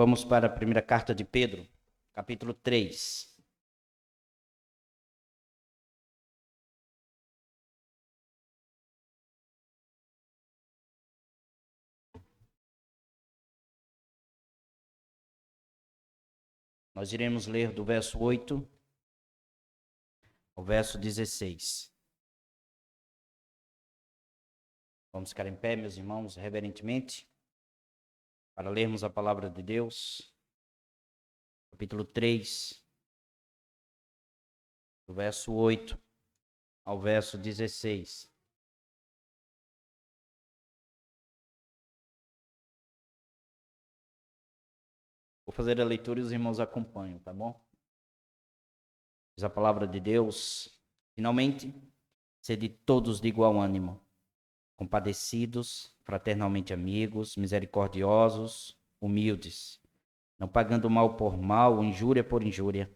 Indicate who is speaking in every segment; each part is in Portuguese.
Speaker 1: Vamos para a primeira carta de Pedro, capítulo 3. Nós iremos ler do verso 8 ao verso 16. Vamos ficar em pé, meus irmãos, reverentemente, para lermos a palavra de Deus. Capítulo 3, do verso 8 ao verso 16. Vou fazer a leitura e os irmãos acompanham, tá bom? Diz a palavra de Deus: finalmente, sede todos de igual ânimo, compadecidos, fraternalmente amigos, misericordiosos, humildes, não pagando mal por mal, injúria por injúria.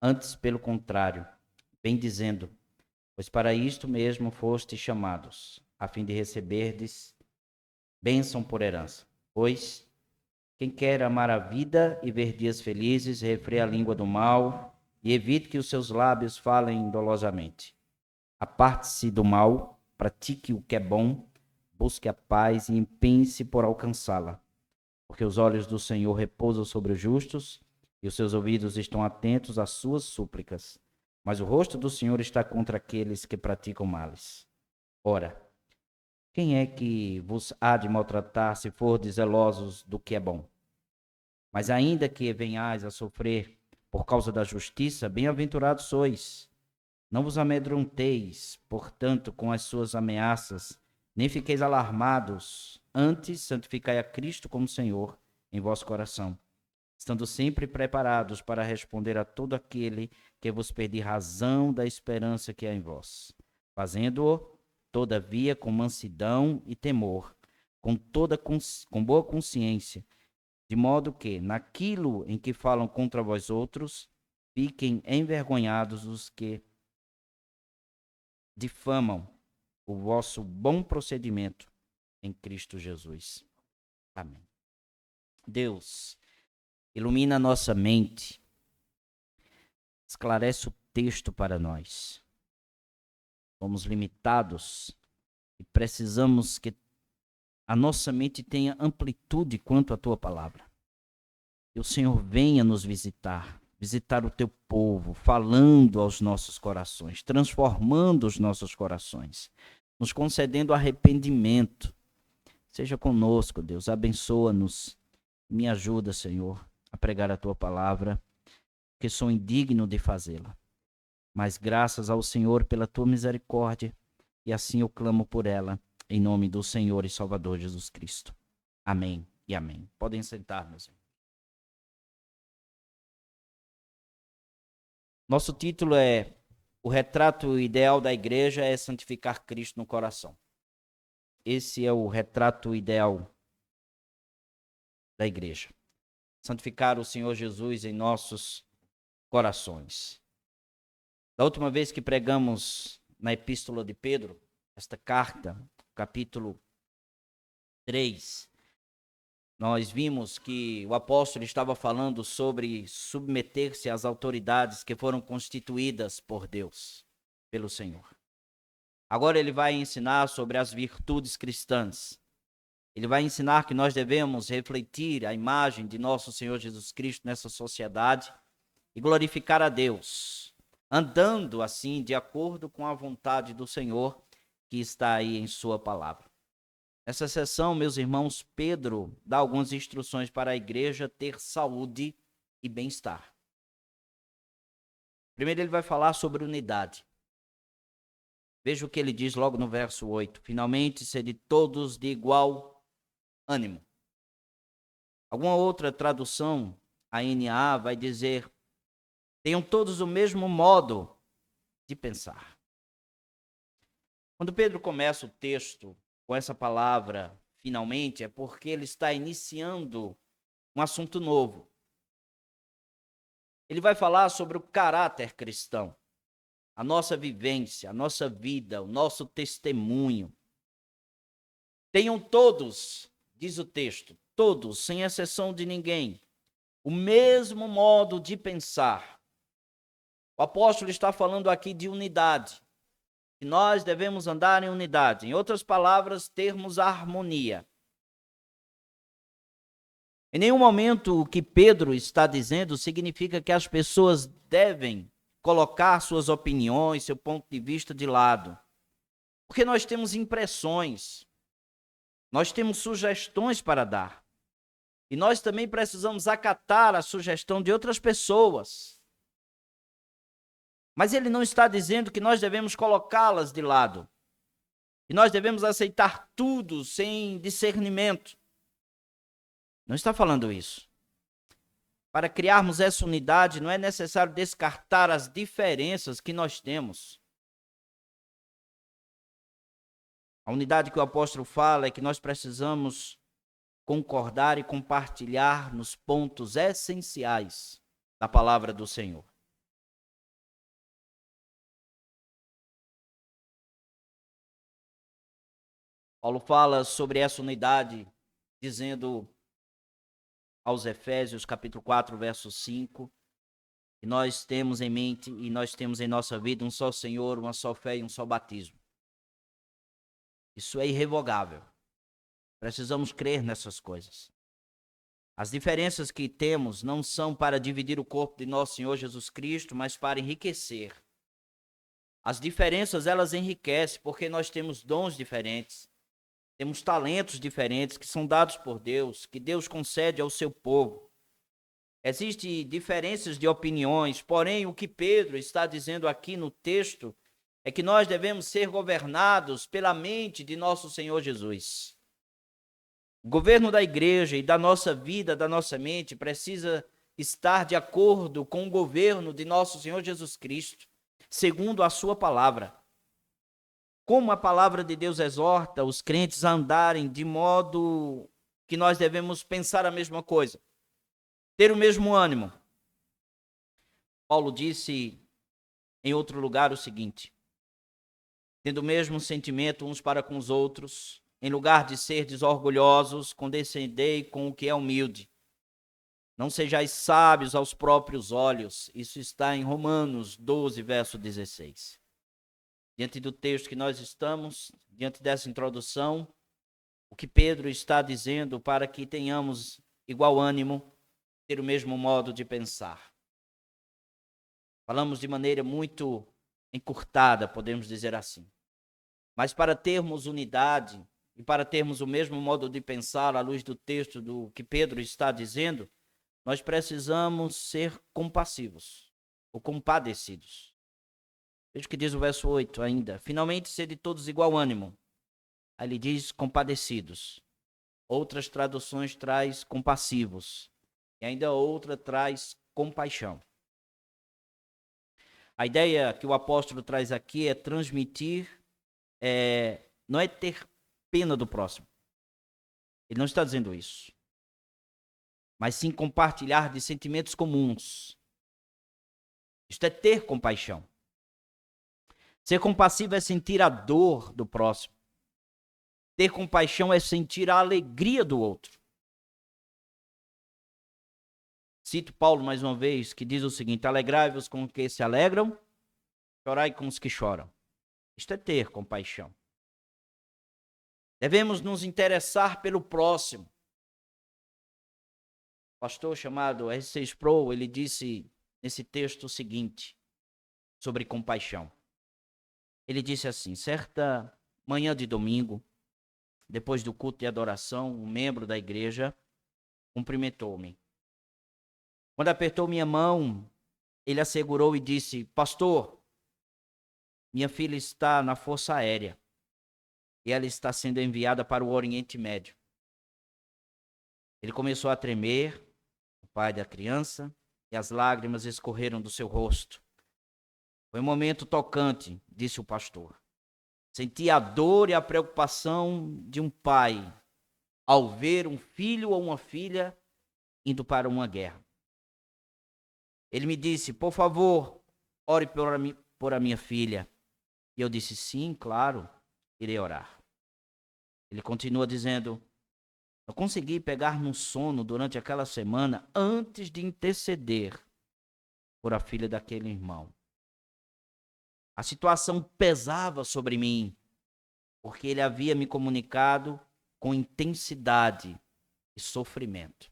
Speaker 1: Antes, pelo contrário, bem dizendo, pois para isto mesmo fostes chamados, a fim de receberdes bênção por herança. Pois quem quer amar a vida e ver dias felizes, refreia a língua do mal e evite que os seus lábios falem dolosamente. Aparte-se do mal, pratique o que é bom, busque a paz e empenhe-se por alcançá-la. Porque os olhos do Senhor repousam sobre os justos e os seus ouvidos estão atentos às suas súplicas. Mas o rosto do Senhor está contra aqueles que praticam males. Ora, quem é que vos há de maltratar se fordes zelosos do que é bom? Mas ainda que venhais a sofrer por causa da justiça, bem-aventurados sois. Não vos amedronteis, portanto, com as suas ameaças, nem fiqueis alarmados. Antes, santificai a Cristo como Senhor em vosso coração, estando sempre preparados para responder a todo aquele que vos pedir razão da esperança que há em vós, fazendo-o, todavia, com mansidão e temor, com boa consciência, de modo que, naquilo em que falam contra vós outros, fiquem envergonhados os que difamam o vosso bom procedimento em Cristo Jesus. Amém. Deus, ilumina a nossa mente, esclarece o texto para nós. Somos limitados e precisamos que a nossa mente tenha amplitude quanto à tua palavra. Que o Senhor venha nos visitar o teu povo, falando aos nossos corações, transformando os nossos corações, nos concedendo arrependimento. Seja conosco, Deus, abençoa-nos, me ajuda, Senhor, a pregar a tua palavra, que sou indigno de fazê-la. Mas graças ao Senhor pela tua misericórdia, e assim eu clamo por ela, em nome do Senhor e Salvador Jesus Cristo. Amém e amém. Podem sentar, meus irmãos. Nosso título é: o retrato ideal da igreja é santificar Cristo no coração. Esse é o retrato ideal da igreja. Santificar o Senhor Jesus em nossos corações. Da última vez que pregamos na Epístola de Pedro, esta carta, capítulo 3, nós vimos que o apóstolo estava falando sobre submeter-se às autoridades que foram constituídas por Deus, pelo Senhor. Agora ele vai ensinar sobre as virtudes cristãs. Ele vai ensinar que nós devemos refletir a imagem de nosso Senhor Jesus Cristo nessa sociedade e glorificar a Deus, andando assim de acordo com a vontade do Senhor que está aí em sua palavra. Nessa sessão, meus irmãos, Pedro dá algumas instruções para a igreja ter saúde e bem-estar. Primeiro ele vai falar sobre unidade. Veja o que ele diz logo no verso 8. Finalmente, sede todos de igual ânimo. Alguma outra tradução, a NA, vai dizer: tenham todos o mesmo modo de pensar. Quando Pedro começa o texto com essa palavra, finalmente, é porque ele está iniciando um assunto novo. Ele vai falar sobre o caráter cristão, a nossa vivência, a nossa vida, o nosso testemunho. Tenham todos, diz o texto, todos, sem exceção de ninguém, o mesmo modo de pensar. O apóstolo está falando aqui de unidade, que nós devemos andar em unidade. Em outras palavras, termos harmonia. Em nenhum momento o que Pedro está dizendo significa que as pessoas devem colocar suas opiniões, seu ponto de vista de lado. Porque nós temos impressões, nós temos sugestões para dar. E nós também precisamos acatar a sugestão de outras pessoas. Mas ele não está dizendo que nós devemos colocá-las de lado. Que nós devemos aceitar tudo sem discernimento. Não está falando isso. Para criarmos essa unidade, não é necessário descartar as diferenças que nós temos. A unidade que o apóstolo fala é que nós precisamos concordar e compartilhar nos pontos essenciais da palavra do Senhor. Paulo fala sobre essa unidade, dizendo aos Efésios, capítulo 4, verso 5, que nós temos em mente e nós temos em nossa vida um só Senhor, uma só fé e um só batismo. Isso é irrevogável. Precisamos crer nessas coisas. As diferenças que temos não são para dividir o corpo de nosso Senhor Jesus Cristo, mas para enriquecer. As diferenças, elas enriquecem, porque nós temos dons diferentes, temos talentos diferentes que são dados por Deus, que Deus concede ao seu povo. Existem diferenças de opiniões, porém o que Pedro está dizendo aqui no texto é que nós devemos ser governados pela mente de nosso Senhor Jesus. O governo da igreja e da nossa vida, da nossa mente, precisa estar de acordo com o governo de nosso Senhor Jesus Cristo, segundo a sua palavra. Como a palavra de Deus exorta os crentes a andarem de modo que nós devemos pensar a mesma coisa, ter o mesmo ânimo. Paulo disse em outro lugar o seguinte: tendo o mesmo sentimento uns para com os outros, em lugar de serdes orgulhosos, condescendei com o que é humilde. Não sejais sábios aos próprios olhos. Isso está em Romanos 12, verso 16. Diante do texto que nós estamos, diante dessa introdução, o que Pedro está dizendo para que tenhamos igual ânimo, ter o mesmo modo de pensar. Falamos de maneira muito encurtada, podemos dizer assim. Mas para termos unidade e para termos o mesmo modo de pensar à luz do texto do que Pedro está dizendo, nós precisamos ser compassivos ou compadecidos. Veja o que diz o verso 8 ainda. Finalmente, sede todos igual ânimo. Aí ele diz compassivos. Outras traduções traz compassivos. E ainda outra traz compaixão. A ideia que o apóstolo traz aqui é transmitir, não é ter pena do próximo. Ele não está dizendo isso. Mas sim compartilhar de sentimentos comuns. Isto é ter compaixão. Ser compassivo é sentir a dor do próximo. Ter compaixão é sentir a alegria do outro. Cito Paulo mais uma vez, que diz o seguinte: alegrai-vos com os que se alegram, chorai com os que choram. Isto é ter compaixão. Devemos nos interessar pelo próximo. O pastor chamado R.C. Sproul, ele disse nesse texto o seguinte, sobre compaixão. Ele disse assim: certa manhã de domingo, depois do culto de adoração, um membro da igreja cumprimentou-me. Quando apertou minha mão, ele assegurou e disse: pastor, minha filha está na Força Aérea e ela está sendo enviada para o Oriente Médio. Ele começou a tremer, o pai da criança, e as lágrimas escorreram do seu rosto. Foi um momento tocante, disse o pastor. Senti a dor e a preocupação de um pai ao ver um filho ou uma filha indo para uma guerra. Ele me disse: por favor, ore por a minha filha. E eu disse: sim, claro, irei orar. Ele continua dizendo: Eu consegui pegar no sono durante aquela semana antes de interceder por a filha daquele irmão. A situação pesava sobre mim, porque ele havia me comunicado com intensidade e sofrimento.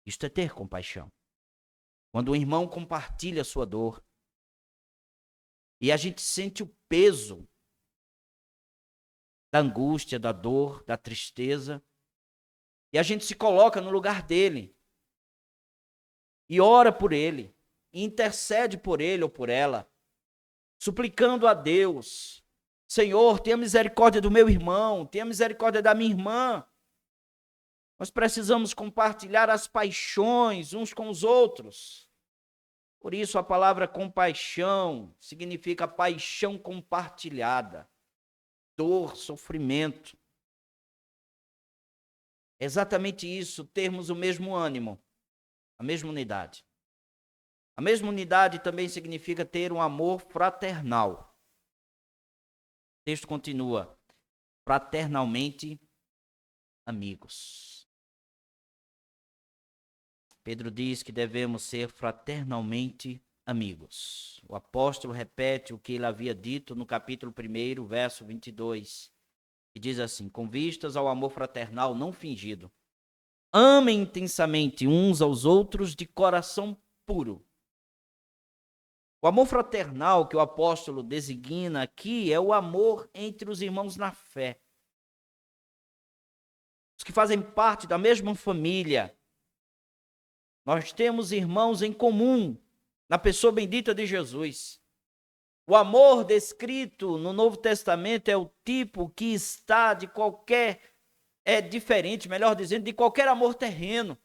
Speaker 1: Isto é ter compaixão. Quando o irmão compartilha a sua dor, e a gente sente o peso da angústia, da dor, da tristeza, e a gente se coloca no lugar dele, e ora por ele, e intercede por ele ou por ela, suplicando a Deus: Senhor, tenha misericórdia do meu irmão, tenha misericórdia da minha irmã. Nós precisamos compartilhar as paixões uns com os outros. Por isso a palavra compaixão significa paixão compartilhada, dor, sofrimento. É exatamente isso, termos o mesmo ânimo, a mesma unidade. A mesma unidade também significa ter um amor fraternal. O texto continua: fraternalmente amigos. Pedro diz que devemos ser fraternalmente amigos. O apóstolo repete o que ele havia dito no capítulo 1, verso 22, e diz assim: com vistas ao amor fraternal não fingido, amem intensamente uns aos outros de coração puro. O amor fraternal que o apóstolo designa aqui é o amor entre os irmãos na fé. Os que fazem parte da mesma família. Nós temos irmãos em comum na pessoa bendita de Jesus. O amor descrito no Novo Testamento é o tipo que está de qualquer, diferente, melhor dizendo, de qualquer amor terreno.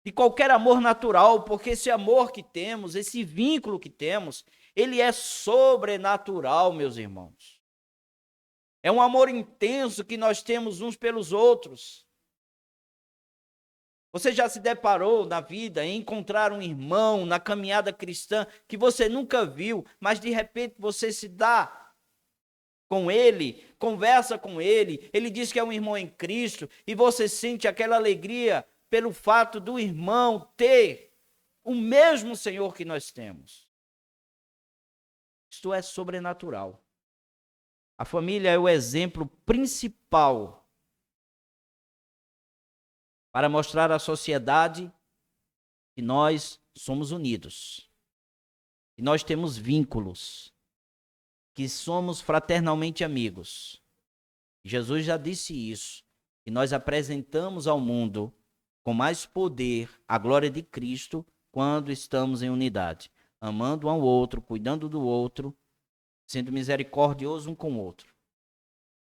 Speaker 1: De qualquer amor natural, porque esse amor que temos, esse vínculo que temos, ele é sobrenatural, meus irmãos. É um amor intenso que nós temos uns pelos outros. Você já se deparou na vida em encontrar um irmão na caminhada cristã que você nunca viu, mas de repente você se dá com ele, conversa com ele, ele diz que é um irmão em Cristo e você sente aquela alegria pelo fato do irmão ter o mesmo Senhor que nós temos. Isto é sobrenatural. A família é o exemplo principal para mostrar à sociedade que nós somos unidos, que nós temos vínculos, que somos fraternalmente amigos. Jesus já disse isso, que nós apresentamos ao mundo com mais poder a glória de Cristo quando estamos em unidade, amando um ao outro, cuidando do outro, sendo misericordioso um com o outro.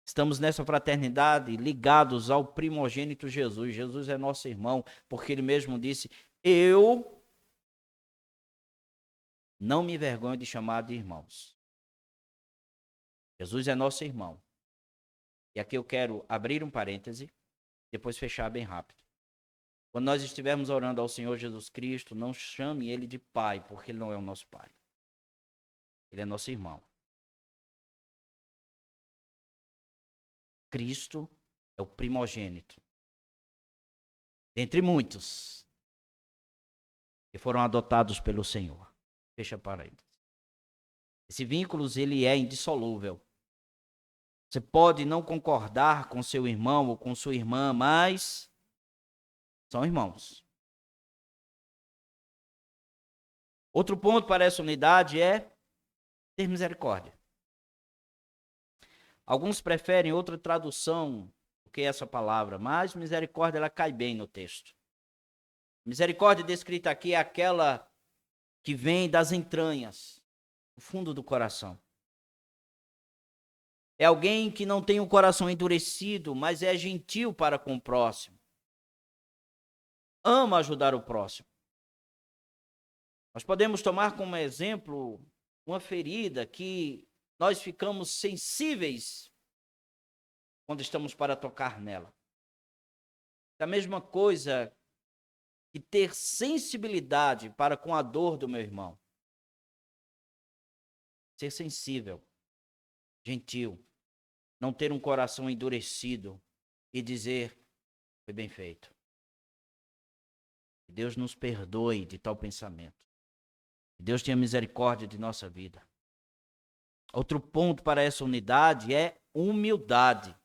Speaker 1: Estamos nessa fraternidade ligados ao primogênito Jesus. Jesus é nosso irmão, porque ele mesmo disse: eu não me envergonho de chamar de irmãos. Jesus é nosso irmão. E aqui eu quero abrir um parêntese, depois fechar bem rápido. Quando nós estivermos orando ao Senhor Jesus Cristo, não chame ele de pai, porque ele não é o nosso pai. Ele é nosso irmão. Cristo é o primogênito, dentre muitos que foram adotados pelo Senhor. Fecha parênteses. Esse vínculo, ele é indissolúvel. Você pode não concordar com seu irmão ou com sua irmã, mas são irmãos. Outro ponto para essa unidade é ter misericórdia. Alguns preferem outra tradução do que essa palavra, mas misericórdia ela cai bem no texto. Misericórdia descrita aqui é aquela que vem das entranhas, do fundo do coração. É alguém que não tem o coração endurecido, mas é gentil para com o próximo. Ama ajudar o próximo. Nós podemos tomar como exemplo uma ferida que nós ficamos sensíveis quando estamos para tocar nela. É a mesma coisa que ter sensibilidade para com a dor do meu irmão. Ser sensível, gentil, não ter um coração endurecido e dizer: foi bem feito. Que Deus nos perdoe de tal pensamento. Que Deus tenha misericórdia de nossa vida. Outro ponto para essa unidade é humildade.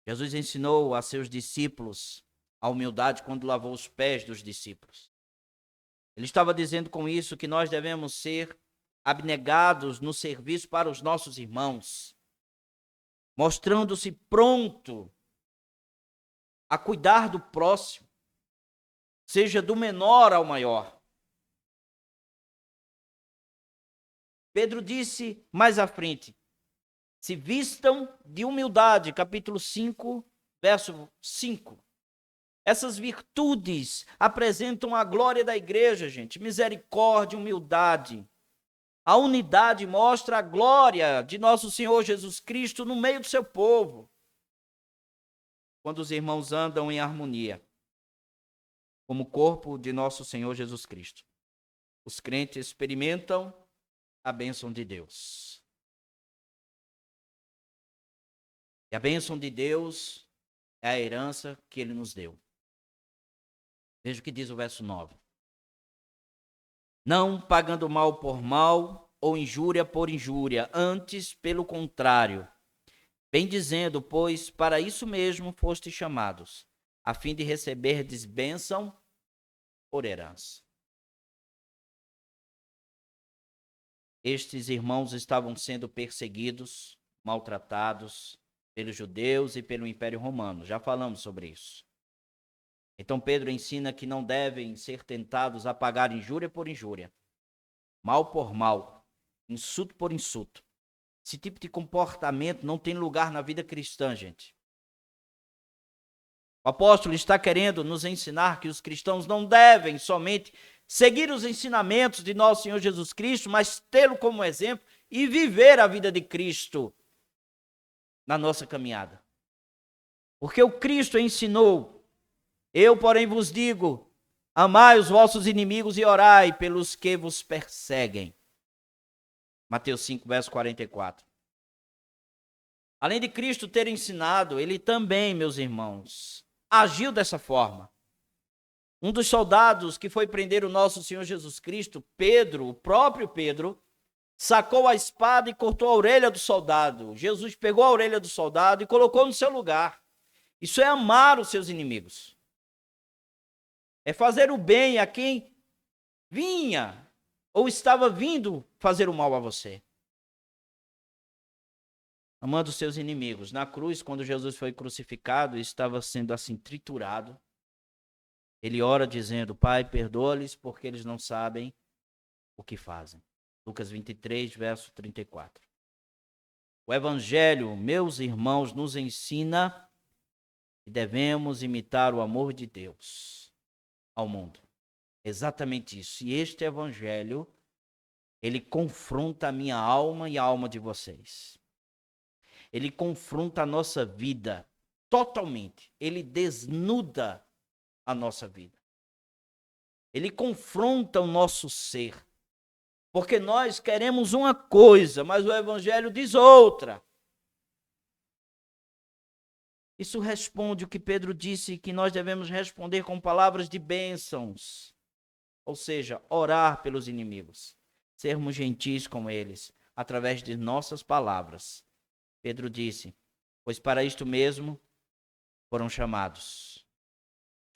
Speaker 1: Jesus ensinou a seus discípulos a humildade quando lavou os pés dos discípulos. Ele estava dizendo com isso que nós devemos ser abnegados no serviço para os nossos irmãos, mostrando-se pronto a cuidar do próximo, seja do menor ao maior. Pedro disse mais à frente: se vistam de humildade, capítulo 5, verso 5. Essas virtudes apresentam a glória da igreja, gente. Misericórdia, humildade. A unidade mostra a glória de nosso Senhor Jesus Cristo no meio do seu povo. Quando os irmãos andam em harmonia, como o corpo de nosso Senhor Jesus Cristo, os crentes experimentam a bênção de Deus. E a bênção de Deus é a herança que Ele nos deu. Veja o que diz o verso 9. Não pagando mal por mal ou injúria por injúria, antes, pelo contrário, bem dizendo, pois para isso mesmo fostes chamados, a fim de receberdes bênção por herança. Estes irmãos estavam sendo perseguidos, maltratados pelos judeus e pelo Império Romano. Já falamos sobre isso. Então Pedro ensina que não devem ser tentados a pagar injúria por injúria, mal por mal, insulto por insulto. Esse tipo de comportamento não tem lugar na vida cristã, gente. O apóstolo está querendo nos ensinar que os cristãos não devem somente seguir os ensinamentos de nosso Senhor Jesus Cristo, mas tê-lo como exemplo e viver a vida de Cristo na nossa caminhada. Porque o Cristo ensinou: eu, porém, vos digo, amai os vossos inimigos e orai pelos que vos perseguem. Mateus 5, verso 44. Além de Cristo ter ensinado, ele também, meus irmãos, agiu dessa forma. Um dos soldados que foi prender o nosso Senhor Jesus Cristo, Pedro, o próprio Pedro, sacou a espada e cortou a orelha do soldado. Jesus pegou a orelha do soldado e colocou no seu lugar. Isso é amar os seus inimigos. É fazer o bem a quem vinha ou estava vindo fazer o mal a você. Amando os seus inimigos. Na cruz, quando Jesus foi crucificado e estava sendo assim triturado, ele ora dizendo: Pai, perdoa-lhes porque eles não sabem o que fazem. Lucas 23, verso 34. O Evangelho, meus irmãos, nos ensina que devemos imitar o amor de Deus ao mundo. Exatamente isso. E este Evangelho, ele confronta a minha alma e a alma de vocês. Ele confronta a nossa vida totalmente. Ele desnuda a nossa vida. Ele confronta o nosso ser. Porque nós queremos uma coisa, mas o Evangelho diz outra. Isso responde o que Pedro disse, que nós devemos responder com palavras de bênçãos. Ou seja, orar pelos inimigos. Sermos gentis com eles, através de nossas palavras. Pedro disse: pois para isto mesmo foram chamados.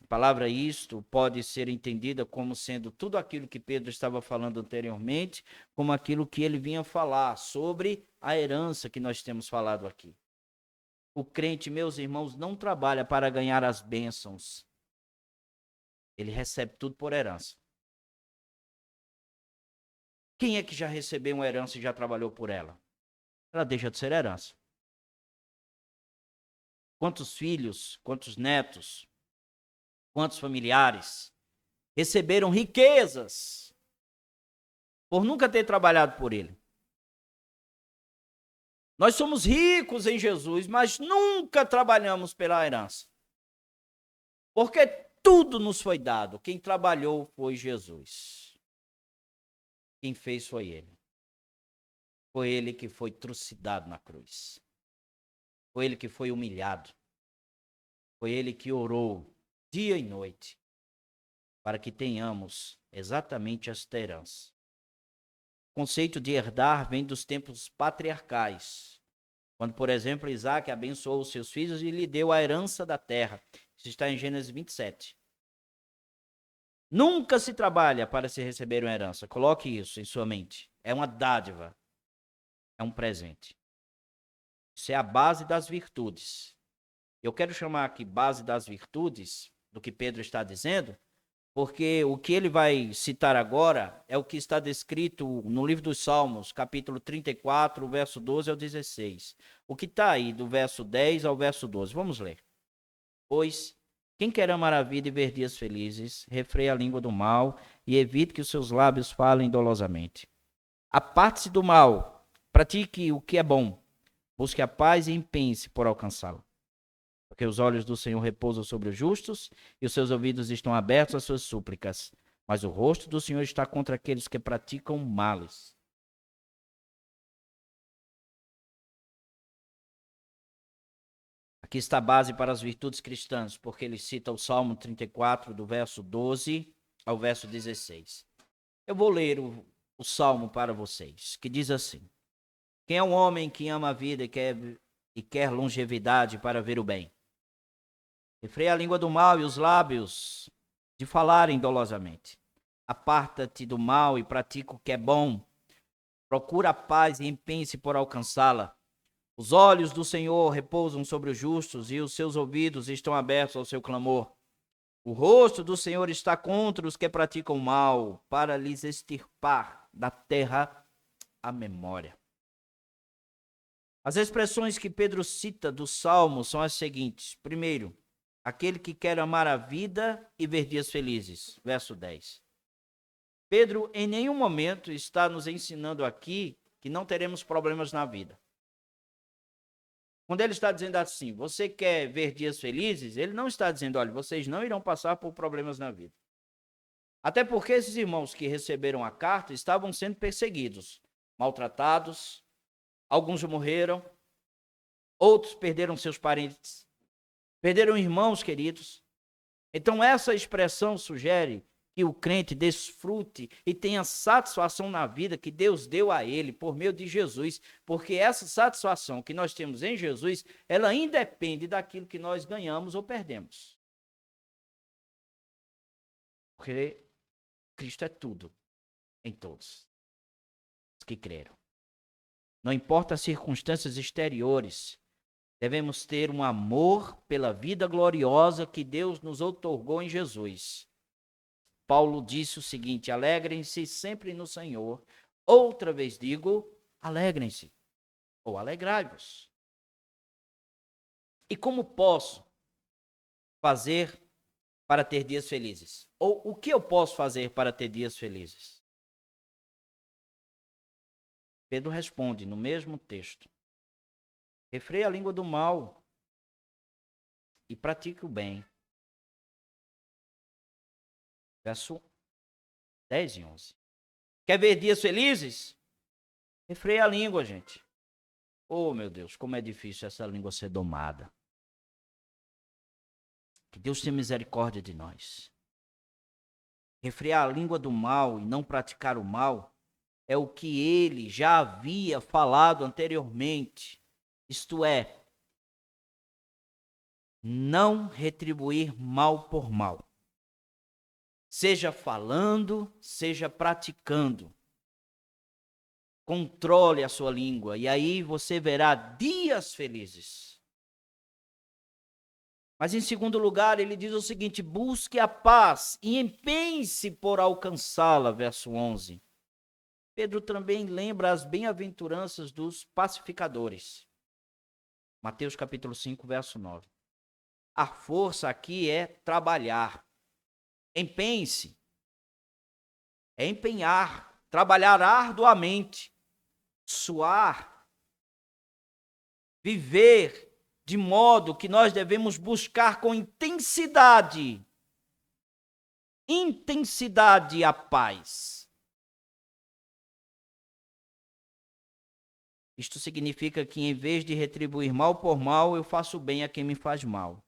Speaker 1: A palavra isto pode ser entendida como sendo tudo aquilo que Pedro estava falando anteriormente, como aquilo que ele vinha falar sobre a herança que nós temos falado aqui. O crente, meus irmãos, não trabalha para ganhar as bênçãos. Ele recebe tudo por herança. Quem é que já recebeu uma herança e já trabalhou por ela? Ela deixa de ser herança. Quantos filhos, quantos netos, quantos familiares receberam riquezas por nunca ter trabalhado por ele? Nós somos ricos em Jesus, mas nunca trabalhamos pela herança. Porque tudo nos foi dado. Quem trabalhou foi Jesus. Quem fez foi ele. Foi ele que foi trucidado na cruz. Foi ele que foi humilhado. Foi ele que orou dia e noite para que tenhamos exatamente esta herança. O conceito de herdar vem dos tempos patriarcais, quando, por exemplo, Isaac abençoou os seus filhos e lhe deu a herança da terra. Isso está em Gênesis 27. Nunca se trabalha para se receber uma herança. Coloque isso em sua mente. É uma dádiva. É um presente. Isso é a base das virtudes. Eu quero chamar aqui base das virtudes, do que Pedro está dizendo, porque o que ele vai citar agora é o que está descrito no livro dos Salmos, capítulo 34, verso 12 ao 16. O que está aí do verso 10 ao verso 12. Vamos ler. Pois quem quer amar a vida e ver dias felizes, refreia a língua do mal e evite que os seus lábios falem dolosamente. Aparte-se do mal, pratique o que é bom, busque a paz e empenhe-se por alcançá-la. Porque os olhos do Senhor repousam sobre os justos e os seus ouvidos estão abertos às suas súplicas. Mas o rosto do Senhor está contra aqueles que praticam males. Aqui está a base para as virtudes cristãs, porque ele cita o Salmo 34, do verso 12 ao verso 16. Eu vou ler o Salmo para vocês, que diz assim: quem é um homem que ama a vida e quer longevidade para ver o bem? Refreia a língua do mal e os lábios de falarem dolosamente. Aparta-te do mal e pratica o que é bom. Procura a paz e empenhe-se por alcançá-la. Os olhos do Senhor repousam sobre os justos e os seus ouvidos estão abertos ao seu clamor. O rosto do Senhor está contra os que praticam o mal, para lhes extirpar da terra a memória. As expressões que Pedro cita do Salmo são as seguintes. Primeiro, aquele que quer amar a vida e ver dias felizes. Verso 10. Pedro, em nenhum momento, está nos ensinando aqui que não teremos problemas na vida. Quando ele está dizendo assim, você quer ver dias felizes, ele não está dizendo, olha, vocês não irão passar por problemas na vida. Até porque esses irmãos que receberam a carta estavam sendo perseguidos, maltratados, alguns morreram, outros perderam seus parentes, perderam irmãos queridos. Então essa expressão sugere que o crente desfrute e tenha satisfação na vida que Deus deu a ele por meio de Jesus, porque essa satisfação que nós temos em Jesus, ela independe daquilo que nós ganhamos ou perdemos. Porque Cristo é tudo em todos os que creram. Não importa as circunstâncias exteriores, devemos ter um amor pela vida gloriosa que Deus nos outorgou em Jesus. Paulo disse o seguinte: alegrem-se sempre no Senhor. Outra vez digo, alegrem-se ou alegrai-vos. E como posso fazer para ter dias felizes? Ou o que eu posso fazer para ter dias felizes? Pedro responde no mesmo texto: refreia a língua do mal e pratique o bem. Verso 10 e 11. Quer ver dias felizes? Refreia a língua, gente. Oh, meu Deus, como é difícil essa língua ser domada. Que Deus tenha misericórdia de nós. Refrear a língua do mal e não praticar o mal é o que ele já havia falado anteriormente. Isto é, não retribuir mal por mal. Seja falando, seja praticando. Controle a sua língua e aí você verá dias felizes. Mas em segundo lugar, ele diz o seguinte: busque a paz e empenhe-se por alcançá-la, verso 11. Pedro também lembra as bem-aventuranças dos pacificadores. Mateus capítulo 5, verso 9. A força aqui é trabalhar. Empenhe-se. É empenhar, trabalhar arduamente, suar, viver de modo que nós devemos buscar com intensidade a paz. Isto significa que em vez de retribuir mal por mal, eu faço bem a quem me faz mal.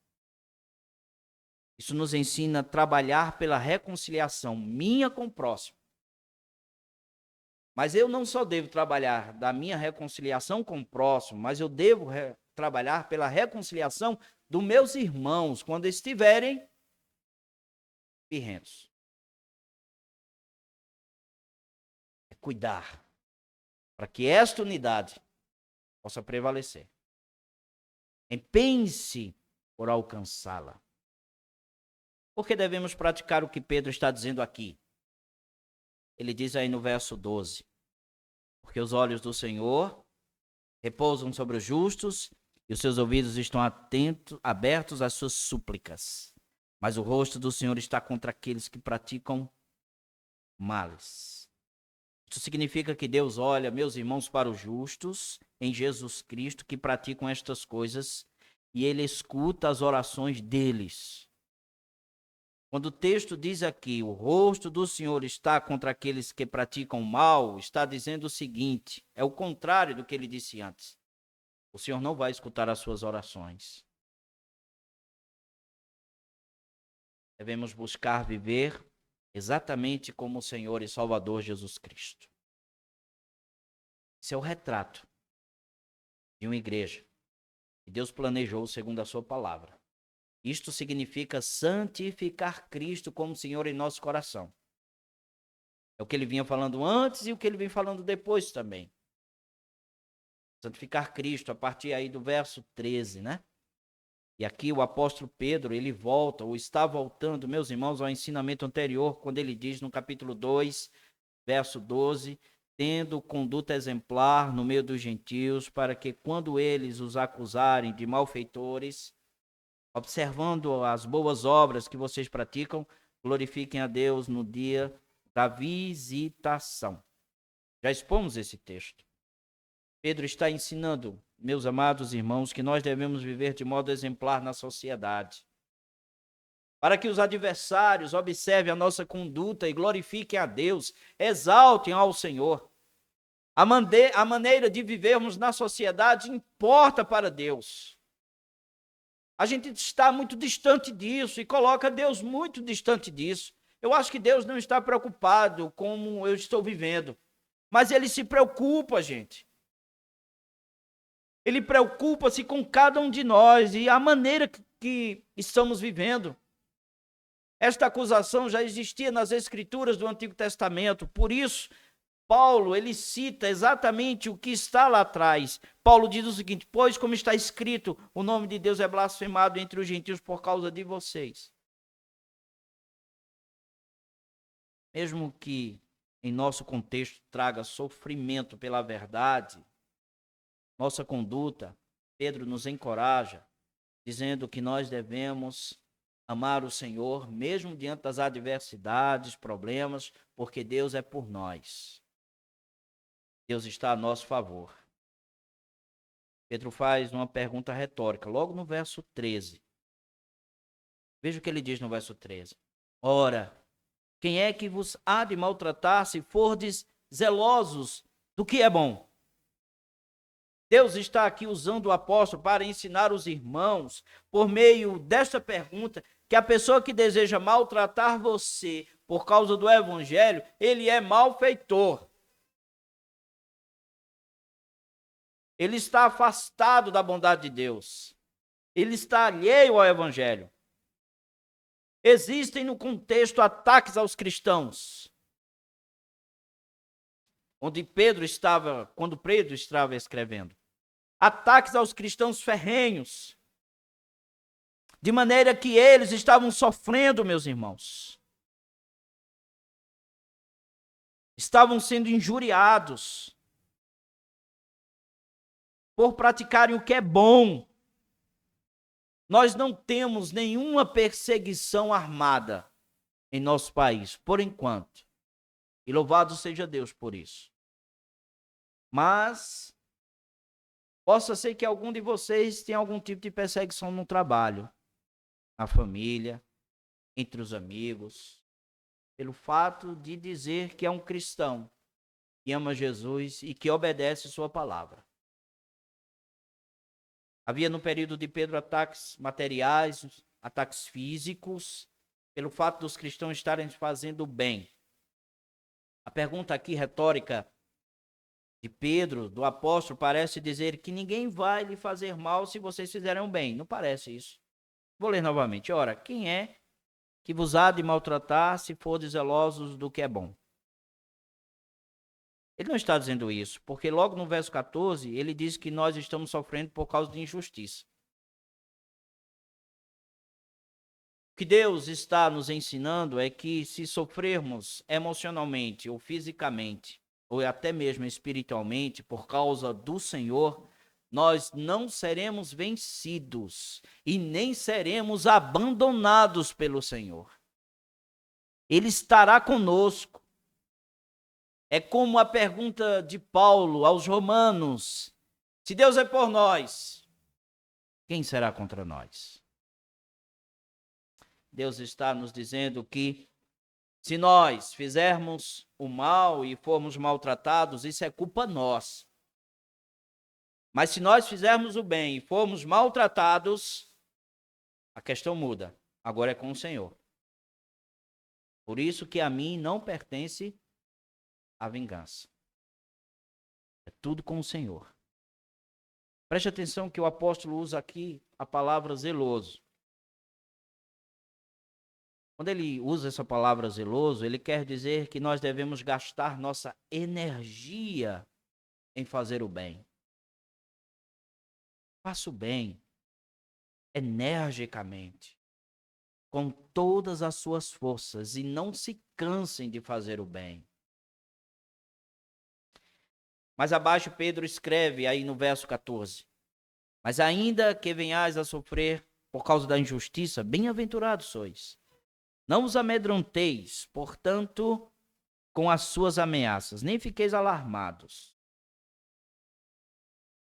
Speaker 1: Isso nos ensina a trabalhar pela reconciliação minha com o próximo. Mas eu não só devo trabalhar da minha reconciliação com o próximo, mas eu devo trabalhar pela reconciliação dos meus irmãos quando estiverem birrentos. É cuidar para que esta unidade possa prevalecer. Empenhe-se por alcançá-la. Porque devemos praticar o que Pedro está dizendo aqui. Ele diz aí no verso 12: porque os olhos do Senhor repousam sobre os justos e os seus ouvidos estão abertos às suas súplicas. Mas o rosto do Senhor está contra aqueles que praticam males. Isso significa que Deus olha, meus irmãos, para os justos em Jesus Cristo que praticam estas coisas e Ele escuta as orações deles. Quando o texto diz aqui, o rosto do Senhor está contra aqueles que praticam mal, está dizendo o seguinte, é o contrário do que ele disse antes. O Senhor não vai escutar as suas orações. Devemos buscar viver exatamente como o Senhor e Salvador Jesus Cristo. Esse é o retrato de uma igreja que Deus planejou segundo a sua palavra. Isto significa santificar Cristo como Senhor em nosso coração. É o que ele vinha falando antes e o que ele vem falando depois também. Santificar Cristo, a partir aí do verso 13, né? E aqui o apóstolo Pedro, ele volta, ou está voltando, meus irmãos, ao ensinamento anterior, quando ele diz no capítulo 2, verso 12, tendo conduta exemplar no meio dos gentios, para que quando eles os acusarem de malfeitores, observando as boas obras que vocês praticam, glorifiquem a Deus no dia da visitação. Já expomos esse texto. Pedro está ensinando, meus amados irmãos, que nós devemos viver de modo exemplar na sociedade. Para que os adversários observem a nossa conduta e glorifiquem a Deus, exaltem ao Senhor. A maneira de vivermos na sociedade importa para Deus. A gente está muito distante disso e coloca Deus muito distante disso. Eu acho que Deus não está preocupado com como eu estou vivendo, mas Ele se preocupa, gente. Ele preocupa-se com cada um de nós e a maneira que estamos vivendo. Esta acusação já existia nas Escrituras do Antigo Testamento, por isso, Paulo, ele cita exatamente o que está lá atrás. Paulo diz o seguinte, pois como está escrito, o nome de Deus é blasfemado entre os gentios por causa de vocês. Mesmo que em nosso contexto traga sofrimento pela verdade, nossa conduta, Pedro nos encoraja, dizendo que nós devemos amar o Senhor, mesmo diante das adversidades, problemas, porque Deus é por nós. Deus está a nosso favor. Pedro faz uma pergunta retórica, logo no verso 13. Veja o que ele diz no verso 13. Ora, quem é que vos há de maltratar se fordes zelosos do que é bom? Deus está aqui usando o apóstolo para ensinar os irmãos, por meio desta pergunta, que a pessoa que deseja maltratar você por causa do evangelho, ele é malfeitor. Ele está afastado da bondade de Deus. Ele está alheio ao evangelho. Existem no contexto ataques aos cristãos. Quando Pedro estava escrevendo. Ataques aos cristãos ferrenhos. De maneira que eles estavam sofrendo, meus irmãos. Estavam sendo injuriados por praticarem o que é bom. Nós não temos nenhuma perseguição armada em nosso país, por enquanto. E louvado seja Deus por isso. Mas possa ser que algum de vocês tenha algum tipo de perseguição no trabalho, na família, entre os amigos, pelo fato de dizer que é um cristão, que ama Jesus e que obedece sua palavra. Havia no período de Pedro ataques materiais, ataques físicos, pelo fato dos cristãos estarem fazendo o bem. A pergunta aqui retórica de Pedro, do apóstolo, parece dizer que ninguém vai lhe fazer mal se vocês fizerem o bem. Não parece isso. Vou ler novamente. Ora, quem é que vos há de maltratar se fordes zelosos do que é bom? Ele não está dizendo isso, porque logo no verso 14, ele diz que nós estamos sofrendo por causa de injustiça. O que Deus está nos ensinando é que se sofrermos emocionalmente ou fisicamente, ou até mesmo espiritualmente, por causa do Senhor, nós não seremos vencidos e nem seremos abandonados pelo Senhor. Ele estará conosco. É como a pergunta de Paulo aos Romanos: se Deus é por nós, quem será contra nós? Deus está nos dizendo que se nós fizermos o mal e formos maltratados, isso é culpa nossa. Mas se nós fizermos o bem e formos maltratados, a questão muda. Agora é com o Senhor. Por isso que a mim não pertence a vingança. É tudo com o Senhor. Preste atenção que o apóstolo usa aqui a palavra zeloso. Quando ele usa essa palavra zeloso, ele quer dizer que nós devemos gastar nossa energia em fazer o bem. Faça o bem energicamente, com todas as suas forças, e não se cansem de fazer o bem. Mais abaixo, Pedro escreve aí no verso 14: mas ainda que venhais a sofrer por causa da injustiça, bem-aventurados sois. Não os amedronteis, portanto, com as suas ameaças, nem fiqueis alarmados.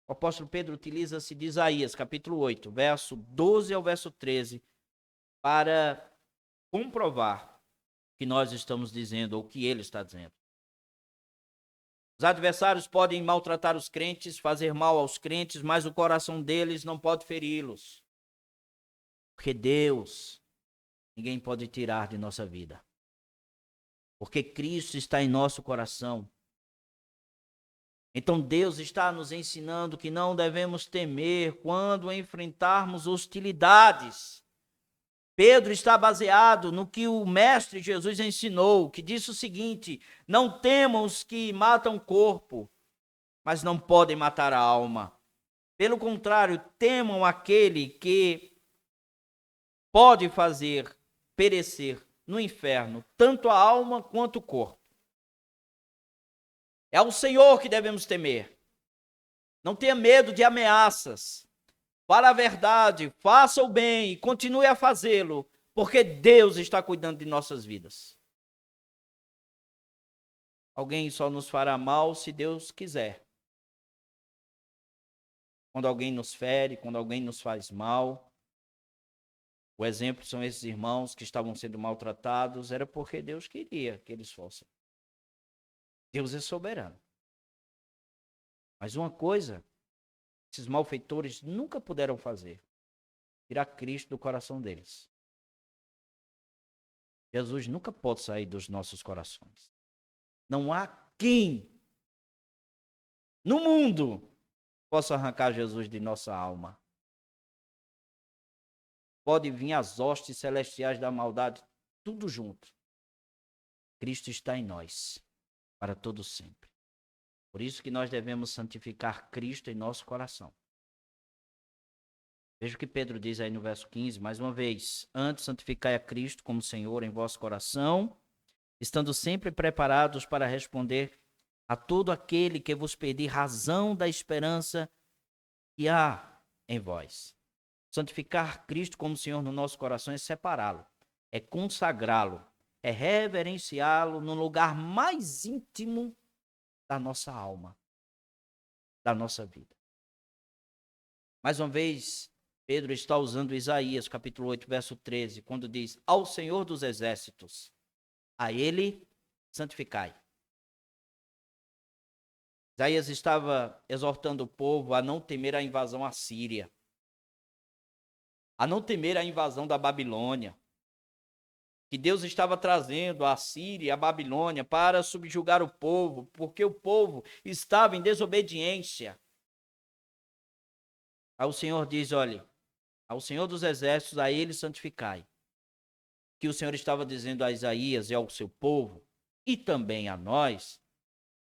Speaker 1: O apóstolo Pedro utiliza-se de Isaías, capítulo 8, verso 12 ao verso 13, para comprovar o que nós estamos dizendo, ou o que ele está dizendo. Os adversários podem maltratar os crentes, fazer mal aos crentes, mas o coração deles não pode feri-los. Porque Deus, ninguém pode tirar de nossa vida. Porque Cristo está em nosso coração. Então Deus está nos ensinando que não devemos temer quando enfrentarmos hostilidades. Pedro está baseado no que o Mestre Jesus ensinou, que disse o seguinte: não temam os que matam o corpo, mas não podem matar a alma. Pelo contrário, temam aquele que pode fazer perecer no inferno tanto a alma quanto o corpo. É ao Senhor que devemos temer. Não tenha medo de ameaças. Fale a verdade, faça o bem e continue a fazê-lo, porque Deus está cuidando de nossas vidas. Alguém só nos fará mal se Deus quiser. Quando alguém nos fere, quando alguém nos faz mal, o exemplo são esses irmãos que estavam sendo maltratados, era porque Deus queria que eles fossem. Deus é soberano. Mas uma coisa, esses malfeitores nunca puderam fazer: tirar Cristo do coração deles. Jesus nunca pode sair dos nossos corações. Não há quem no mundo possa arrancar Jesus de nossa alma. Pode vir as hostes celestiais da maldade, tudo junto. Cristo está em nós, para todo sempre. Por isso que nós devemos santificar Cristo em nosso coração. Veja o que Pedro diz aí no verso 15, mais uma vez: antes santificai a Cristo como Senhor em vosso coração, estando sempre preparados para responder a todo aquele que vos pedir razão da esperança que há em vós. Santificar Cristo como Senhor no nosso coração é separá-lo, é consagrá-lo, é reverenciá-lo no lugar mais íntimo da nossa alma, da nossa vida. Mais uma vez, Pedro está usando Isaías, capítulo 8, verso 13, quando diz: ao Senhor dos exércitos, a ele santificai. Isaías estava exortando o povo a não temer a invasão assíria. a não temer a invasão da Babilônia, que Deus estava trazendo a Síria e a Babilônia para subjugar o povo, porque o povo estava em desobediência. Aí o Senhor diz, olha, ao Senhor dos Exércitos, a ele santificai. Que o Senhor estava dizendo a Isaías e ao seu povo, e também a nós,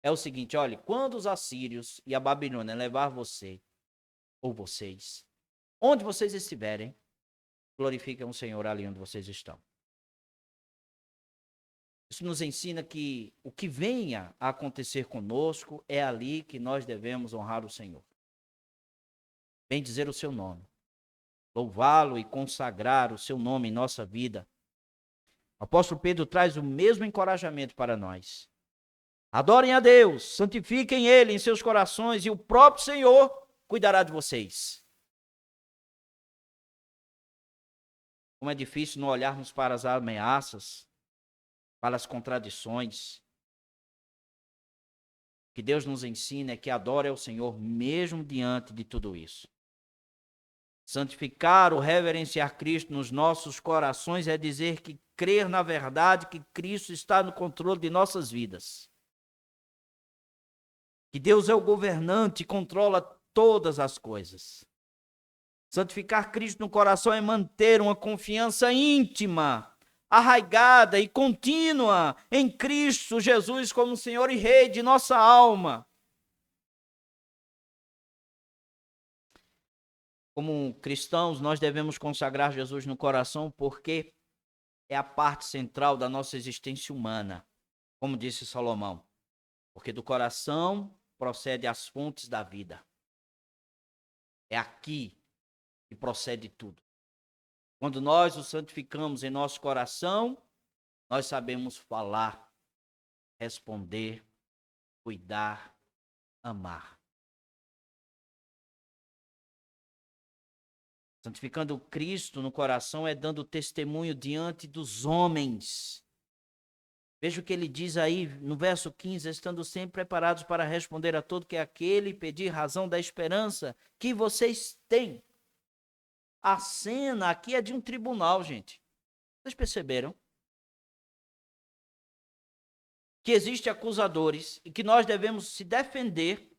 Speaker 1: é o seguinte, olha, quando os assírios e a Babilônia levar você, ou vocês, onde vocês estiverem, glorifiquem o Senhor ali onde vocês estão. Isso nos ensina que o que venha a acontecer conosco é ali que nós devemos honrar o Senhor. Bendizer o seu nome, louvá-lo e consagrar o seu nome em nossa vida. O apóstolo Pedro traz o mesmo encorajamento para nós. Adorem a Deus, santifiquem Ele em seus corações e o próprio Senhor cuidará de vocês. Como é difícil não olharmos para as ameaças, para as contradições. O que Deus nos ensina é que adore ao Senhor mesmo diante de tudo isso. Santificar ou reverenciar Cristo nos nossos corações é dizer que crer na verdade que Cristo está no controle de nossas vidas. Que Deus é o governante e controla todas as coisas. Santificar Cristo no coração é manter uma confiança íntima, arraigada e contínua em Cristo Jesus como Senhor e Rei de nossa alma. Como cristãos, nós devemos consagrar Jesus no coração porque é a parte central da nossa existência humana, como disse Salomão. Porque do coração procede as fontes da vida. É aqui que procede tudo. Quando nós o santificamos em nosso coração, nós sabemos falar, responder, cuidar, amar. Santificando Cristo no coração é dando testemunho diante dos homens. Veja o que ele diz aí no verso 15, estando sempre preparados para responder a todo que é aquele e pedir razão da esperança que vocês têm. A cena aqui é de um tribunal, gente. Vocês perceberam? Que existem acusadores e que nós devemos se defender.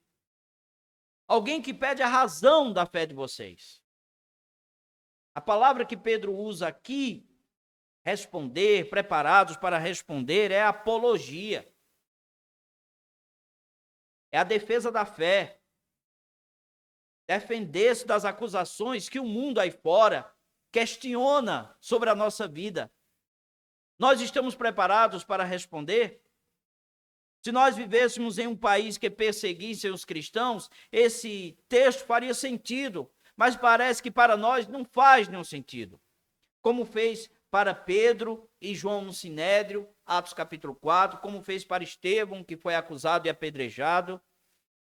Speaker 1: Alguém que pede a razão da fé de vocês. A palavra que Pedro usa aqui, responder, preparados para responder, é apologia. É a defesa da fé. Defender-se das acusações que o mundo aí fora questiona sobre a nossa vida. Nós estamos preparados para responder? Se nós vivêssemos em um país que perseguisse os cristãos, esse texto faria sentido, mas parece que para nós não faz nenhum sentido. Como fez para Pedro e João no Sinédrio, Atos capítulo 4, como fez para Estevão, que foi acusado e apedrejado,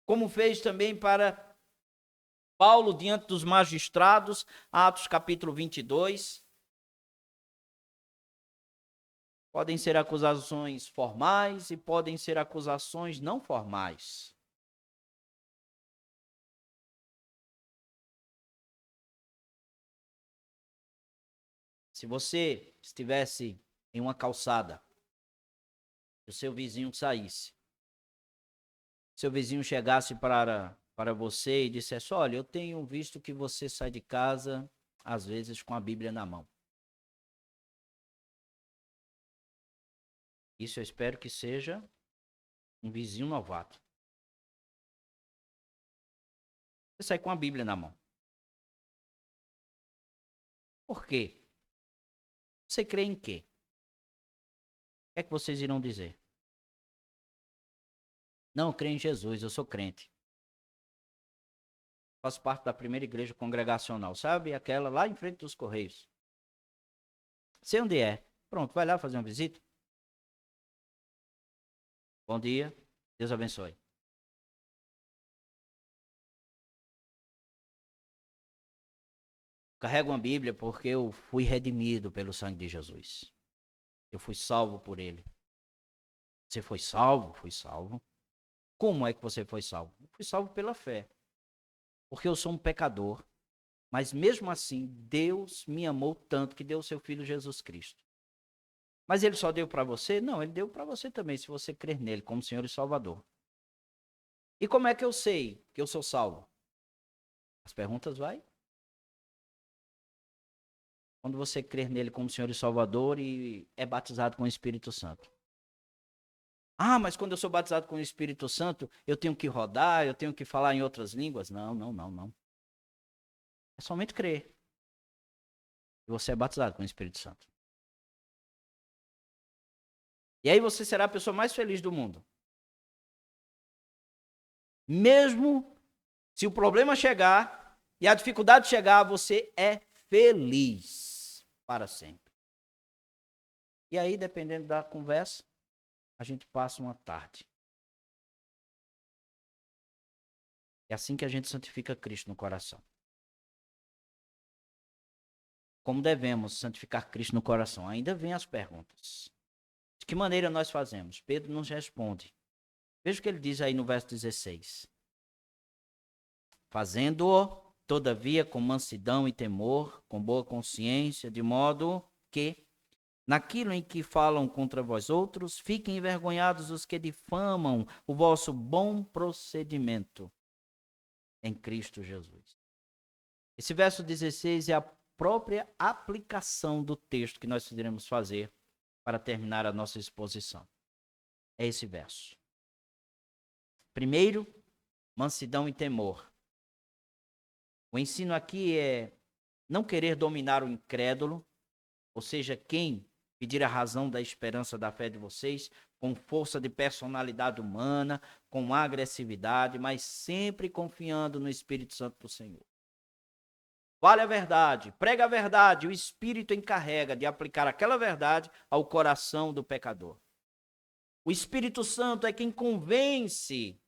Speaker 1: como fez também para Paulo diante dos magistrados, Atos capítulo 22. Podem ser acusações formais e podem ser acusações não formais. Se você estivesse em uma calçada e o seu vizinho saísse, seu vizinho chegasse para você e dissesse, olha, eu tenho visto que você sai de casa, às vezes, com a Bíblia na mão. Isso eu espero que seja um vizinho novato. Você sai com a Bíblia na mão. Por quê? Você crê em quê? O que é que vocês irão dizer? Não, eu creio em Jesus, eu sou crente. Faço parte da primeira igreja congregacional, sabe? Aquela lá em frente dos Correios. Sei onde é. Pronto, vai lá fazer uma visita. Bom dia, Deus abençoe. Carrego uma Bíblia porque eu fui redimido pelo sangue de Jesus. Eu fui salvo por ele. Você foi salvo? Fui salvo. Como é que você foi salvo? Eu fui salvo pela fé. Porque eu sou um pecador. Mas mesmo assim, Deus me amou tanto que deu o seu Filho Jesus Cristo. Mas ele só deu para você? Não, ele deu para você também, se você crer nele como Senhor e Salvador. E como é que eu sei que eu sou salvo? As perguntas vai. Quando você crer nele como Senhor e Salvador e é batizado com o Espírito Santo. Ah, mas quando eu sou batizado com o Espírito Santo, eu tenho que rodar, eu tenho que falar em outras línguas? Não, não, não, não. É somente crer. E você é batizado com o Espírito Santo. E aí você será a pessoa mais feliz do mundo. Mesmo se o problema chegar e a dificuldade chegar, você é feliz para sempre. E aí, dependendo da conversa, a gente passa uma tarde. É assim que a gente santifica Cristo no coração. Como devemos santificar Cristo no coração? Ainda vem as perguntas. De que maneira nós fazemos? Pedro nos responde. Veja o que ele diz aí no verso 16. Fazendo-o, todavia, com mansidão e temor, com boa consciência, de modo que, naquilo em que falam contra vós outros, fiquem envergonhados os que difamam o vosso bom procedimento em Cristo Jesus. Esse verso 16 é a própria aplicação do texto que nós iremos fazer para terminar a nossa exposição. É esse verso. Primeiro, mansidão e temor. O ensino aqui é não querer dominar o incrédulo, ou seja, quem pedir a razão da esperança da fé de vocês, com força de personalidade humana, com agressividade, mas sempre confiando no Espírito Santo do Senhor. Fale a verdade, prega a verdade, o Espírito encarrega de aplicar aquela verdade ao coração do pecador. O Espírito Santo é quem convence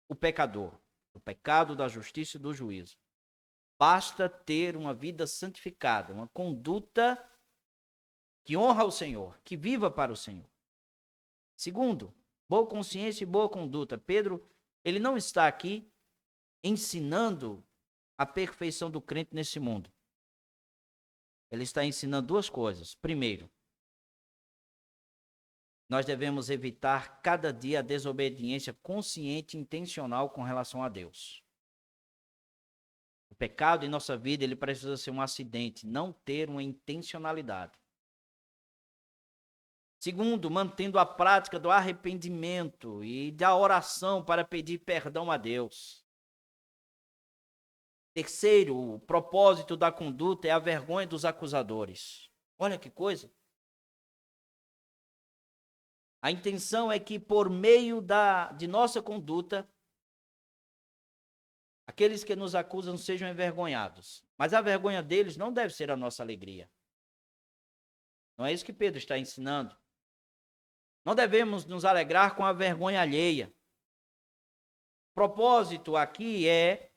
Speaker 1: o pecador do pecado, da justiça e do juízo. Basta ter uma vida santificada, uma conduta que honra o Senhor, que viva para o Senhor. Segundo, boa consciência e boa conduta. Pedro, ele não está aqui ensinando a perfeição do crente nesse mundo. Ele está ensinando duas coisas. Primeiro, nós devemos evitar cada dia a desobediência consciente e intencional com relação a Deus. O pecado em nossa vida, ele precisa ser um acidente, não ter uma intencionalidade. Segundo, mantendo a prática do arrependimento e da oração para pedir perdão a Deus. Terceiro, o propósito da conduta é a vergonha dos acusadores. Olha que coisa. A intenção é que por meio de nossa conduta, aqueles que nos acusam sejam envergonhados. Mas a vergonha deles não deve ser a nossa alegria. Não é isso que Pedro está ensinando. Não devemos nos alegrar com a vergonha alheia. O propósito aqui é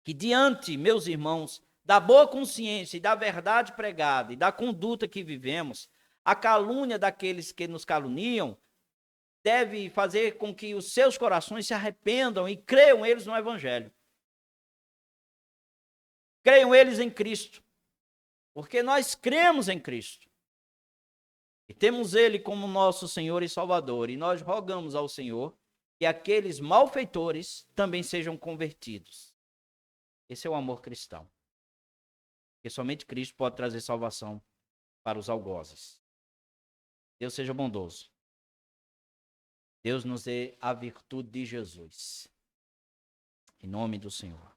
Speaker 1: que diante, meus irmãos, da boa consciência e da verdade pregada e da conduta que vivemos, a calúnia daqueles que nos caluniam deve fazer com que os seus corações se arrependam e creiam eles no Evangelho. Creiam eles em Cristo. Porque nós cremos em Cristo. E temos Ele como nosso Senhor e Salvador. E nós rogamos ao Senhor que aqueles malfeitores também sejam convertidos. Esse é o amor cristão. Porque somente Cristo pode trazer salvação para os algozes. Deus seja bondoso. Deus nos dê a virtude de Jesus. Em nome do Senhor.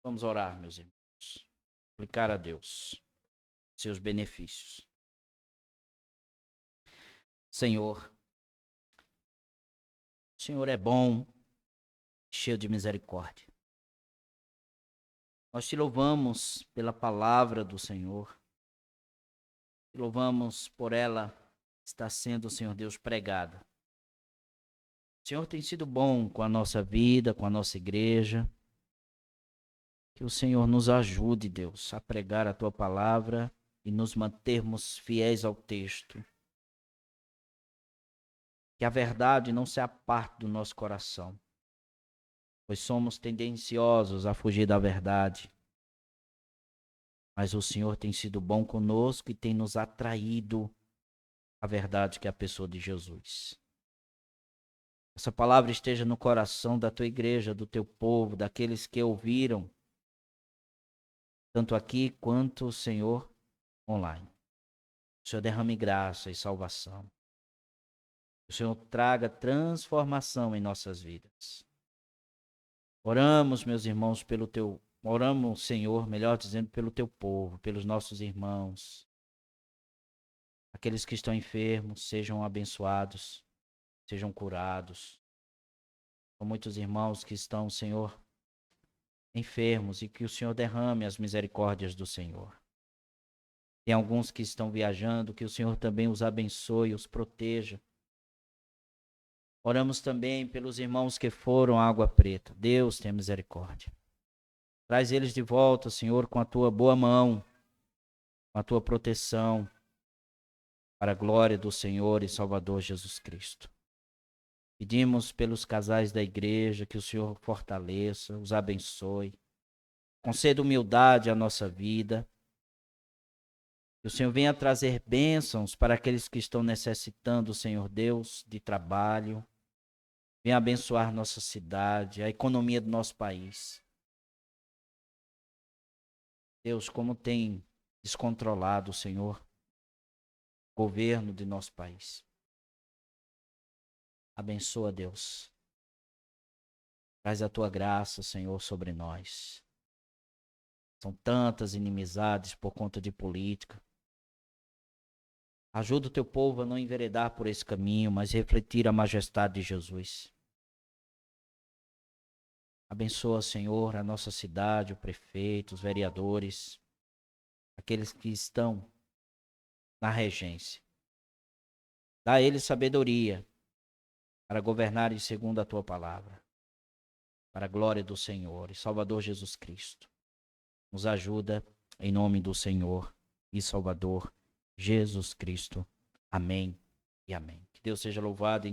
Speaker 1: Vamos orar, meus irmãos. Aplicar a Deus seus benefícios. Senhor, o Senhor é bom, cheio de misericórdia. Nós te louvamos pela palavra do Senhor. Te louvamos por ela estar sendo, Senhor Deus, pregada. O Senhor tem sido bom com a nossa vida, com a nossa igreja. Que o Senhor nos ajude, Deus, a pregar a tua palavra e nos mantermos fiéis ao texto. Que a verdade não se aparte do nosso coração. pois somos tendenciosos a fugir da verdade. Mas o Senhor tem sido bom conosco e tem nos atraído à verdade que é a pessoa de Jesus. Essa palavra esteja no coração da tua igreja, do teu povo, daqueles que ouviram, tanto aqui quanto, Senhor, online. O Senhor derrame graça e salvação. O Senhor traga transformação em nossas vidas. Oramos, meus irmãos, oramos, Senhor, melhor dizendo, pelo teu povo, pelos nossos irmãos. Aqueles que estão enfermos, sejam abençoados, sejam curados. São muitos irmãos que estão, Senhor, enfermos e que o Senhor derrame as misericórdias do Senhor. Tem alguns que estão viajando, que o Senhor também os abençoe, os proteja. Oramos também pelos irmãos que foram à Água Preta. Deus tenha misericórdia. Traz eles de volta, Senhor, com a tua boa mão, com a tua proteção, para a glória do Senhor e Salvador Jesus Cristo. Pedimos pelos casais da igreja que o Senhor fortaleça, os abençoe, conceda humildade à nossa vida, que o Senhor venha trazer bênçãos para aqueles que estão necessitando, Senhor Deus, de trabalho, venha abençoar nossa cidade, a economia do nosso país. Deus, como tem descontrolado, Senhor, o governo de nosso país. Abençoa, Deus. Traz a tua graça, Senhor, sobre nós. São tantas inimizades por conta de política. Ajuda o teu povo a não enveredar por esse caminho, mas refletir a majestade de Jesus. Abençoa, Senhor, a nossa cidade, o prefeito, os vereadores, aqueles que estão na regência. Dá a eles sabedoria para governarem segundo a tua palavra, para a glória do Senhor e Salvador Jesus Cristo. Nos ajuda em nome do Senhor e Salvador Jesus Cristo. Amém e amém. Que Deus seja louvado.